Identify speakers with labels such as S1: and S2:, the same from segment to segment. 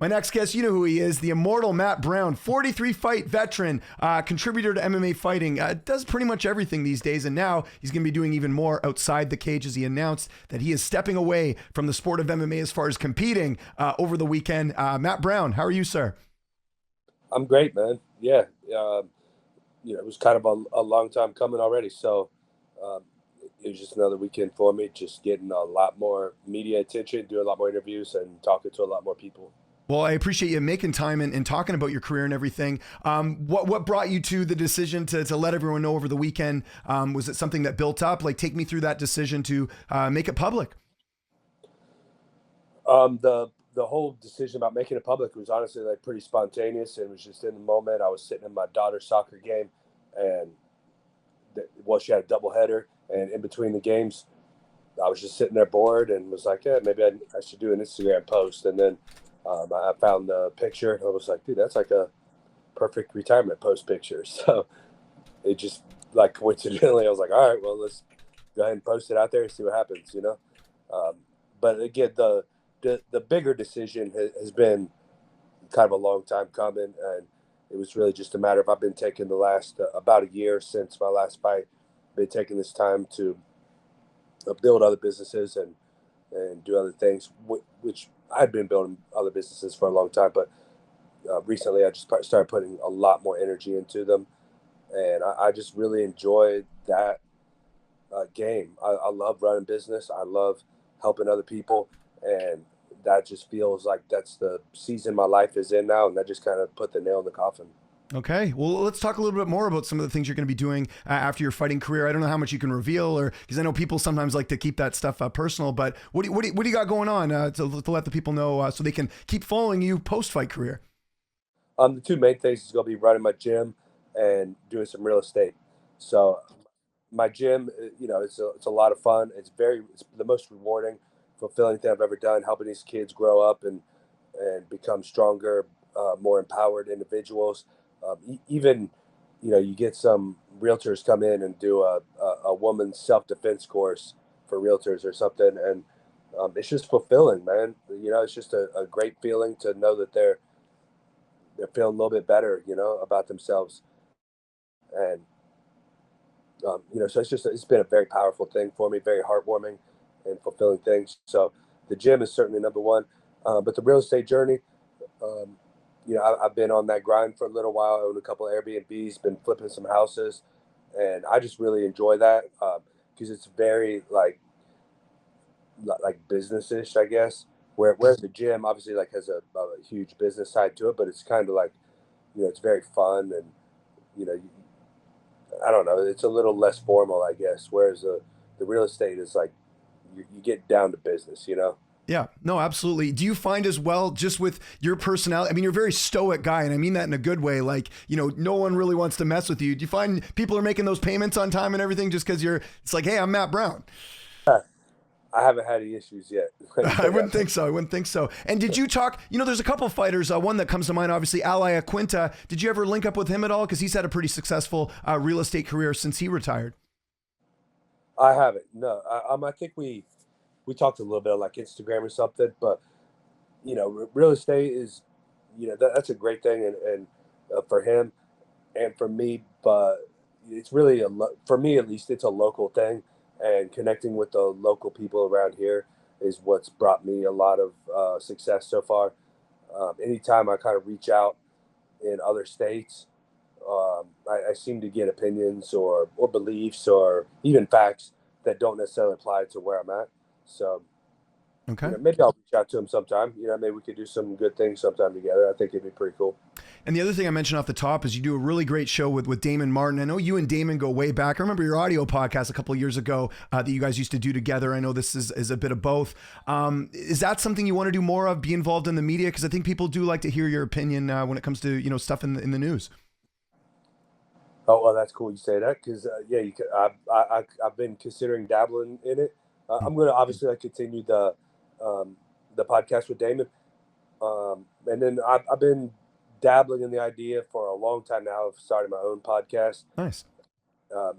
S1: My next guest, you know who he is, the immortal Matt Brown, 43-fight veteran, contributor to MMA Fighting, does pretty much everything these days, and now he's going to be doing even more outside the cage as he announced that he is stepping away from the sport of MMA as far as competing over the weekend. Matt Brown, how are you, sir?
S2: I'm great, man. Yeah, it was kind of a long time coming already, so it was just another weekend for me, just getting a lot more media attention, doing a lot more interviews, and talking to a lot more people.
S1: Well, I appreciate you making time and talking about your career and everything. What brought you to the decision to let everyone know over the weekend? Was it something that built up? Like, take me through that decision to make it public.
S2: The whole decision about making it public was honestly like pretty spontaneous. It was just in the moment. I was sitting in my daughter's soccer game, and she had a doubleheader, and in between the games, I was just sitting there bored and was like, yeah, maybe I should do an Instagram post. And then I found the picture, and I was like, dude, that's like a perfect retirement post picture. So it just, like, coincidentally, I was like, all right, well, let's go ahead and post it out there and see what happens, But again, the bigger decision has been kind of a long time coming, and it was really just a matter of I've been taking the last about a year since my last fight, been taking this time to build other businesses and do other things, which I've been building other businesses for a long time, but recently I just started putting a lot more energy into them, and I just really enjoy that game. I love running business. I love helping other people, and that just feels like that's the season my life is in now, and that just kind of put the nail in the coffin.
S1: Okay, well, let's talk a little bit more about some of the things you're going to be doing after your fighting career. I don't know how much you can reveal, or because I know people sometimes like to keep that stuff personal. But what do you got going on to let the people know so they can keep following you post-fight career?
S2: The two main things is going to be running my gym and doing some real estate. So my gym, it's a lot of fun. It's the most rewarding, fulfilling thing I've ever done. Helping these kids grow up and become stronger, more empowered individuals. Even, you get some realtors come in and do a woman's self-defense course for realtors or something. And it's just fulfilling, man. It's just a great feeling to know that they're feeling a little bit better, about themselves. And, so it's been a very powerful thing for me, very heartwarming and fulfilling thing. So the gym is certainly number one. But the real estate journey, I've been on that grind for a little while. I own a couple of Airbnbs, been flipping some houses, and I just really enjoy that because it's very like business-ish, I guess. Whereas the gym obviously like has a huge business side to it, but it's kind of like, it's very fun and I don't know, it's a little less formal, I guess. Whereas the real estate is like you get down to business,
S1: Yeah, no, absolutely. Do you find as well, just with your personality, I mean, you're a very stoic guy, and I mean that in a good way, like, no one really wants to mess with you. Do you find people are making those payments on time and everything just because it's like, hey, I'm Matt Brown?
S2: I haven't had any issues yet.
S1: I wouldn't think so. And did you talk, there's a couple fighters, one that comes to mind, obviously, Iaquinta. Did you ever link up with him at all? Because he's had a pretty successful real estate career since he retired.
S2: I haven't, no. I think we talked a little bit on like Instagram or something, but real estate is, that's a great thing, and for him and for me, but it's really for me at least, it's a local thing, and connecting with the local people around here is what's brought me a lot of success so far. Anytime I kind of reach out in other states, I seem to get opinions or beliefs or even facts that don't necessarily apply to where I'm at. So,
S1: okay,
S2: maybe I'll reach out to him sometime. Maybe we could do some good things sometime together. I think it'd be pretty cool.
S1: And the other thing I mentioned off the top is you do a really great show with Damon Martin. I know you and Damon go way back. I remember your audio podcast a couple of years ago that you guys used to do together. I know this is a bit of both. Is that something you want to do more of, be involved in the media? Because I think people do like to hear your opinion when it comes to, stuff in the news.
S2: Oh, well, that's cool you say that because, I've been considering dabbling in it. I'm going to obviously continue the podcast with Damon. And then I've been dabbling in the idea for a long time now of starting my own podcast.
S1: Nice.
S2: I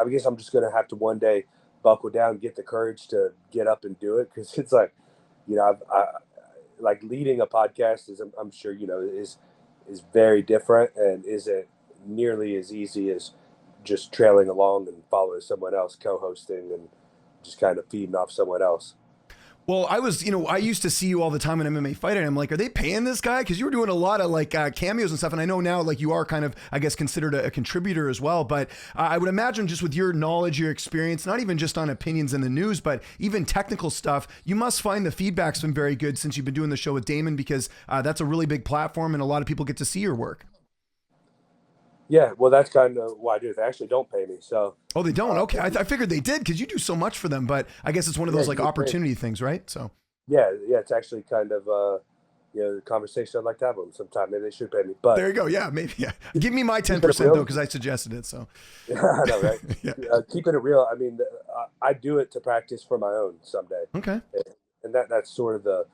S2: guess I'm just going to have to one day buckle down and get the courage to get up and do it. Cause it's like, like leading a podcast is, I'm sure, is very different and isn't nearly as easy as just trailing along and following someone else co-hosting and just kind of feeding off someone else.
S1: Well, I used to see you all the time in MMA fighting. I'm like, are they paying this guy? Because you were doing a lot of like cameos and stuff. And I know now, like, you are kind of, I guess, considered a contributor as well. But I would imagine just with your knowledge, your experience, not even just on opinions in the news, but even technical stuff, you must find the feedback's been very good since you've been doing the show with Damon, because that's a really big platform and a lot of people get to see your work.
S2: Yeah, well, that's kind of what I do. They actually don't pay me, so.
S1: Oh, they don't? Okay, I figured they did because you do so much for them. But I guess it's one of those like opportunity things, right? So.
S2: Yeah, it's actually kind of the conversation I'd like to have with them sometime. Maybe they should pay me. But
S1: there you go. Yeah, maybe. Yeah, give me my 10% though, because I suggested it. So.
S2: Yeah, I know, right? Yeah. Keeping it real. I mean, I do it to practice for my own someday.
S1: Okay.
S2: And that's sort of the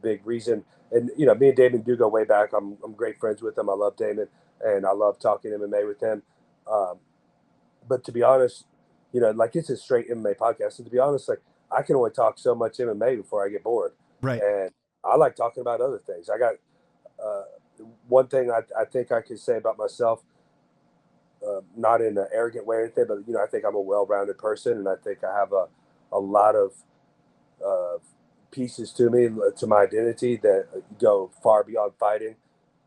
S2: big reason. And me and Damon do go way back. I'm great friends with him. I love Damon, and I love talking MMA with him. But to be honest, like, it's a straight MMA podcast. And to be honest, like, I can only talk so much MMA before I get bored.
S1: Right.
S2: And I like talking about other things. I got one thing I think I can say about myself, not in an arrogant way or anything, but I think I'm a well-rounded person, and I think I have a lot of pieces to me, to my identity, that go far beyond fighting,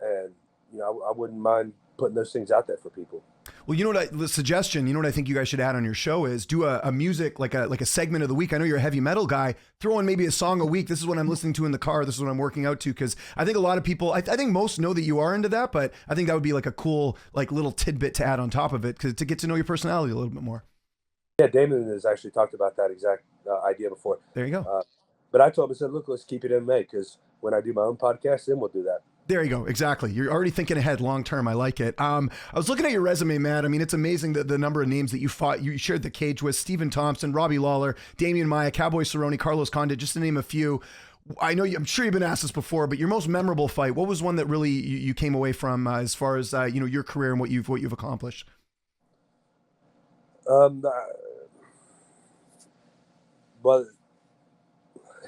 S2: and I wouldn't mind putting those things out there for people.
S1: Well, the suggestion, what I think you guys should add on your show is do a music, like a segment of the week. I know you're a heavy metal guy. Throw in maybe a song a week. This is what I'm listening to in the car. This is what I'm working out to. Because I think a lot of people, I think most know that you are into that, but I think that would be like a cool, like, little tidbit to add on top of it, because to get to know your personality a little bit more.
S2: Yeah, Damon has actually talked about that exact idea before.
S1: There you go.
S2: But I told him, I said, look, let's keep it MMA, because when I do my own podcast, then we'll do that.
S1: There you go. Exactly. You're already thinking ahead long term. I like it. I was looking at your resume, Matt. I mean, it's amazing the number of names that you fought. You shared the cage with Stephen Thompson, Robbie Lawler, Damian Maia, Cowboy Cerrone, Carlos Condit, just to name a few. I'm sure you've been asked this before, but your most memorable fight, what was one that really you came away from as far as your career and what you've accomplished?
S2: Well,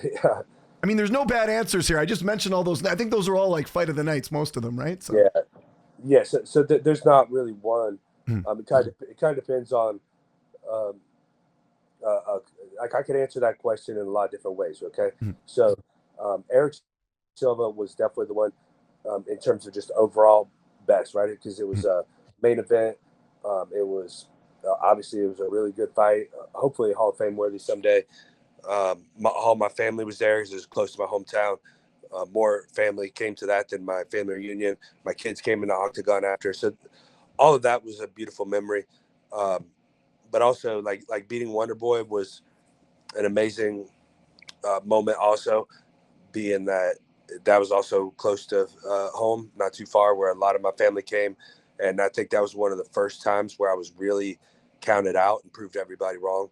S2: yeah.
S1: I mean, there's no bad answers here. I just mentioned all those. I think those are all like fight of the nights, most of them, right? So.
S2: Yeah. So there's not really one. It kind of depends on. Like, I could answer that question in a lot of different ways. Okay, so Eric Silva was definitely the one in terms of just overall best, right? Because it was a main event. It was obviously it was a really good fight. Hopefully Hall of Fame worthy someday. All my family was there because it was close to my hometown. More family came to that than my family reunion. My kids came in the octagon after, so all of that was a beautiful memory. But also, like beating Wonder Boy was an amazing moment. Also, being that was also close to home, not too far, where a lot of my family came, and I think that was one of the first times where I was really counted out and proved everybody wrong.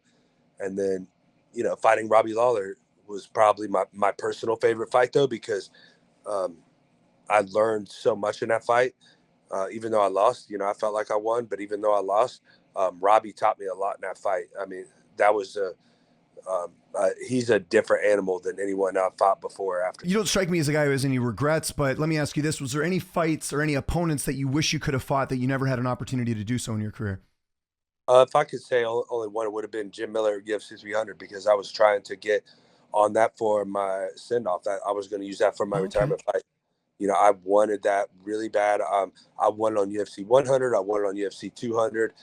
S2: And then, fighting Robbie Lawler was probably my personal favorite fight, though, because I learned so much in that fight. Even though I lost, I felt like I won, but even though I lost, Robbie taught me a lot in that fight. I mean, that was he's a different animal than anyone I've fought before or after.
S1: You don't strike me as a guy who has any regrets, but let me ask you this. Was there any fights or any opponents that you wish you could have fought that you never had an opportunity to do so in your career?
S2: If I could say only one, it would have been Jim Miller at UFC 300, because I was trying to get on that for my send-off. I was going to use that for my retirement fight. I wanted that really bad. I won on UFC 100. I won on UFC 200.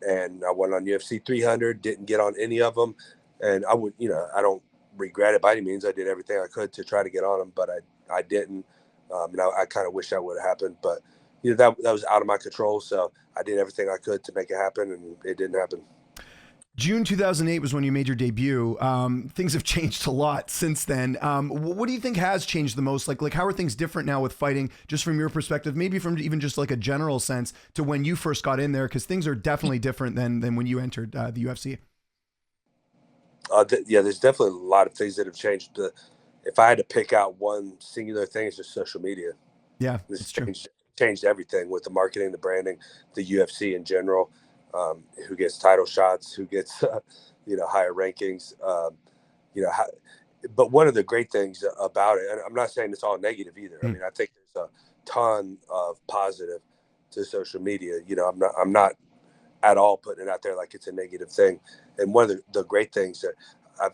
S2: And I won on UFC 300. Didn't get on any of them. And I would, I don't regret it by any means. I did everything I could to try to get on them, but I didn't. I kind of wish that would have happened, but that was out of my control. So I did everything I could to make it happen, and it didn't happen.
S1: June 2008 was when you made your debut. Things have changed a lot since then. What do you think has changed the most? Like how are things different now with fighting, just from your perspective, maybe from even just like a general sense, to when you first got in there? Because things are definitely different than when you entered the UFC.
S2: There's definitely a lot of things that have changed. If I had to pick out one singular thing, it's just social media.
S1: Yeah,
S2: it's changed everything with the marketing, the branding, the UFC in general. Who gets title shots, who gets higher rankings. but one of the great things about it, and I'm not saying it's all negative either. I
S1: Hmm.
S2: mean, I think there's a ton of positive to social media. I'm not at all putting it out there like it's a negative thing. And one of the great things that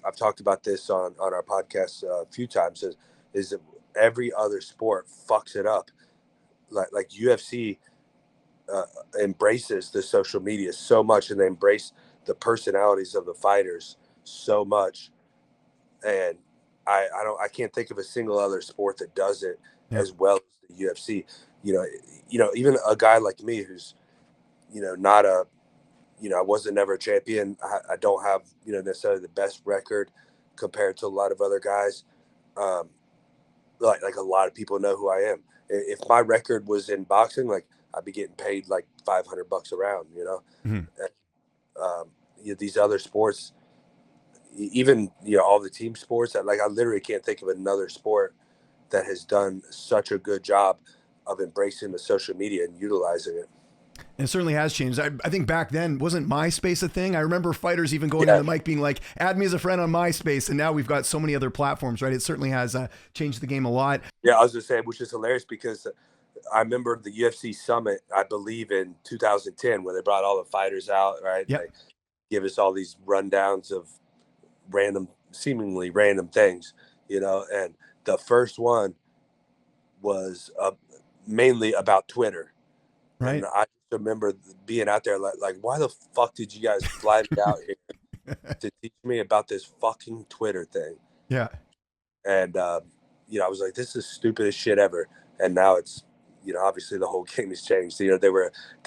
S2: I've talked about this on our podcast a few times is that every other sport fucks it up. Like UFC embraces the social media so much, and they embrace the personalities of the fighters so much. And I can't think of a single other sport that does it
S1: Yeah.
S2: as well as the UFC. Even a guy like me who's not a I wasn't never a champion. I don't have necessarily the best record compared to a lot of other guys. Um, like a lot of people know who I am. If my record was in boxing, like I'd be getting paid like $500 a round.
S1: Hmm.
S2: And, these other sports, even all the team sports. I literally can't think of another sport that has done such a good job of embracing the social media and utilizing it.
S1: It certainly has changed. I think back then, wasn't MySpace a thing? I remember fighters even going in
S2: Yeah,
S1: the mic being like, add me as a friend on MySpace. And now we've got so many other platforms, right? It certainly has changed the game a lot.
S2: yeah. I was just saying, which is hilarious because I remember the UFC summit, I believe in 2010, where they brought all the fighters out, right? And
S1: Yep.
S2: they give us all these rundowns of seemingly random things, and the first one was mainly about Twitter. And
S1: Right.
S2: I just remember being out there like, why the fuck did you guys fly me out here to teach me about this fucking Twitter thing?
S1: Yeah.
S2: And I was like, this is the stupidest shit ever. And now it's, obviously the whole game has changed. They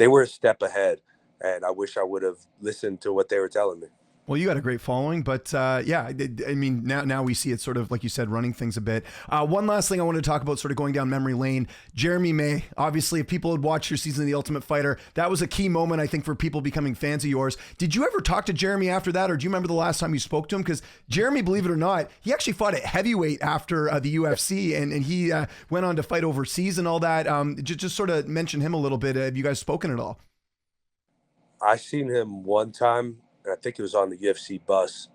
S2: were a step ahead, and I wish I would have listened to what they were telling me.
S1: Well, you got a great following, but yeah, I mean, now we see it sort of, like you said, running things a bit. One last thing I wanted to talk about, sort of going down memory lane. Jeremy May, obviously, if people had watched your season of The Ultimate Fighter, that was a key moment, I think, for people becoming fans of yours. Did you ever talk to Jeremy after that, or do you remember the last time you spoke to him? Because Jeremy, believe it or not, he actually fought at heavyweight after the UFC, and he went on to fight overseas and all that. Just sort of mention him a little bit. Have you guys spoken at all?
S2: I seen him one time, and I think it was on the UFC bus.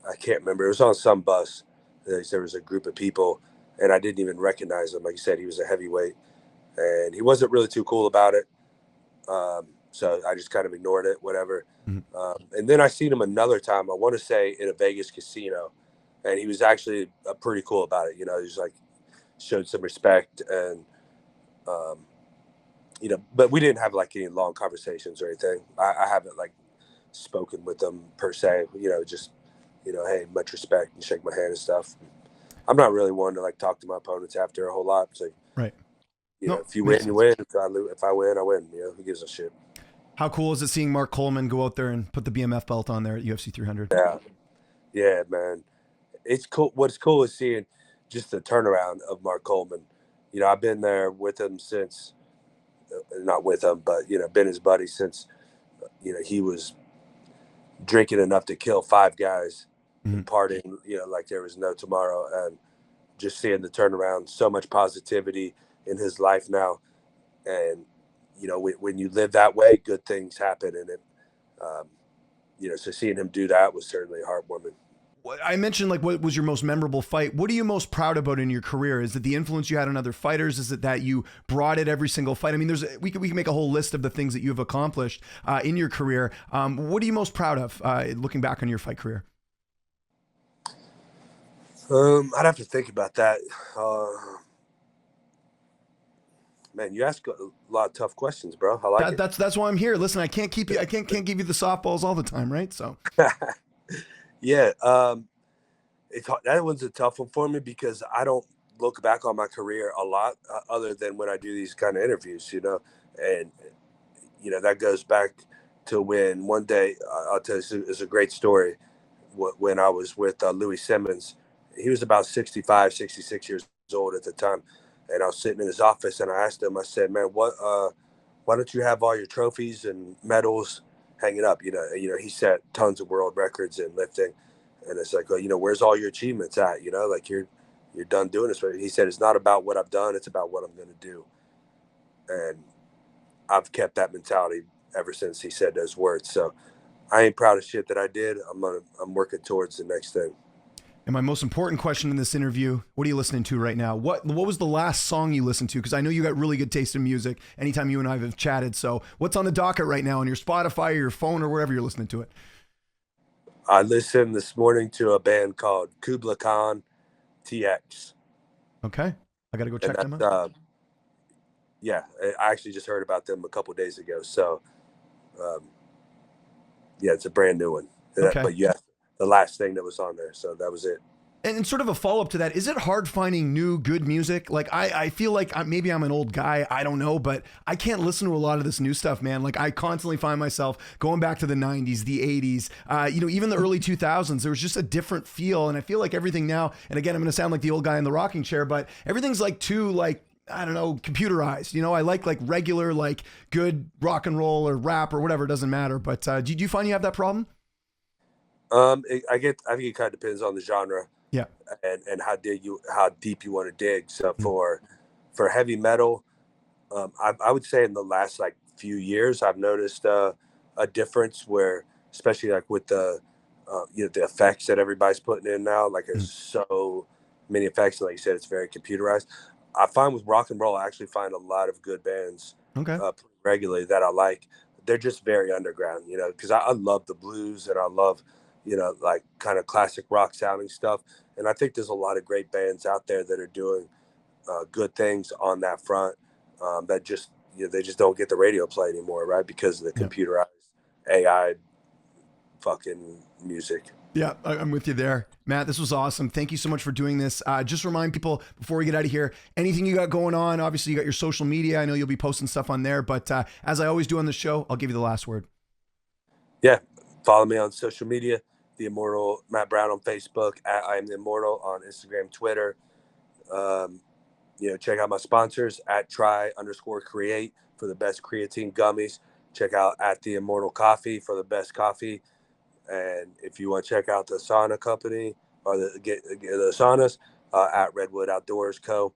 S2: I can't remember. It was on some bus. There was a group of people, and I didn't even recognize him. Like you said, he was a heavyweight, and he wasn't really too cool about it. So I just kind of ignored it, whatever.
S1: Mhm.
S2: And then I seen him another time. I want to say in a Vegas casino, and he was actually pretty cool about it. He was like showed some respect, and um, but we didn't have like any long conversations or anything. I haven't like spoken with them per se. Just hey, much respect and shake my hand and stuff. I'm not really one to like talk to my opponents after a whole lot. It's like
S1: Right. No,
S2: if you
S1: makes
S2: win, you
S1: sense.
S2: win. If I win, I win. Who gives a shit?
S1: How cool is it seeing Mark Coleman go out there and put the BMF belt on there at UFC 300?
S2: Yeah, yeah, man. It's cool. What's cool is seeing just the turnaround of Mark Coleman. I've been there with him since, not with him, but been his buddy since he was drinking enough to kill five guys
S1: Mhm.
S2: and partying, like there was no tomorrow. And just seeing the turnaround, so much positivity in his life now. And, when you live that way, good things happen. And um, so seeing him do that was certainly heartwarming.
S1: I mentioned, like, what was your most memorable fight? What are you most proud about in your career? Is it the influence you had on other fighters? Is it that you brought it every single fight? I mean, we can make a whole list of the things that you've accomplished in your career. What are you most proud of looking back on your fight career?
S2: I'd have to think about that. Man, you ask a lot of tough questions, bro. I like it.
S1: That's why I'm here. Listen, I can't keep you. I can't give you the softballs all the time, right? So
S2: Yeah, that one's a tough one for me because I don't look back on my career a lot, other than when I do these kind of interviews, and that goes back to when one day I'll tell you, it's a great story. When I was with Louis Simmons, he was about 65, 66 years old at the time, and I was sitting in his office, and I asked him, I said, "Man, why don't you have all your trophies and medals hanging up?" He set tons of world records in lifting, and it's like, well, where's all your achievements at? Like you're done doing this. But he said, it's not about what I've done; it's about what I'm going to do. And I've kept that mentality ever since he said those words. So I ain't proud of shit that I did. I'm working towards the next thing.
S1: And my most important question in this interview, what are you listening to right now? What was the last song you listened to? Because I know you got really good taste in music anytime you and I have chatted. So what's on the docket right now on your Spotify or your phone or wherever you're listening to it?
S2: I listened this morning to a band called Kubla Khan TX.
S1: Okay. I got to go
S2: And
S1: check them out.
S2: Yeah, I actually just heard about them a couple days ago. So, um, yeah, it's a brand new one.
S1: Okay.
S2: But yeah, the last thing that was on there. So that was it.
S1: And sort of a follow up to that, is it hard finding new good music? Like I feel like maybe I'm an old guy, I don't know, but I can't listen to a lot of this new stuff, man. Like I constantly find myself going back to the 90s, the 80s, even the early 2000s. There was just a different feel, and I feel like everything now. And again, I'm going to sound like the old guy in the rocking chair, but everything's like too like, I don't know, computerized. I like regular, like good rock and roll or rap or whatever. It doesn't matter. But do you find you have that problem?
S2: I think it kind of depends on the genre.
S1: Yeah.
S2: And how deep you want to dig. So for heavy metal, I would say in the last like few years, I've noticed a difference where, especially like with the the effects that everybody's putting in now, like there's so many effects, and like you said, it's very computerized. I find with rock and roll, I actually find a lot of good bands
S1: Okay.
S2: regularly that I like. They're just very underground, because I love the blues and I love, like kind of classic rock sounding stuff. And I think there's a lot of great bands out there that are doing good things on that front that just, they just don't get the radio play anymore, right? Because of the computerized AI fucking music.
S1: Yeah, I'm with you there. Matt, this was awesome. Thank you so much for doing this. Just remind people before we get out of here, anything you got going on, obviously you got your social media. I know you'll be posting stuff on there, but as I always do on the show, I'll give you the last word.
S2: Yeah. Follow me on social media, The Immortal Matt Brown on Facebook, at I Am The Immortal on Instagram, Twitter. Check out my sponsors at try_create for the best creatine gummies. Check out at The Immortal Coffee for the best coffee. And if you want to check out the sauna company or the saunas, at Redwood Outdoors Co.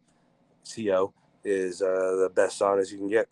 S2: is the best saunas you can get.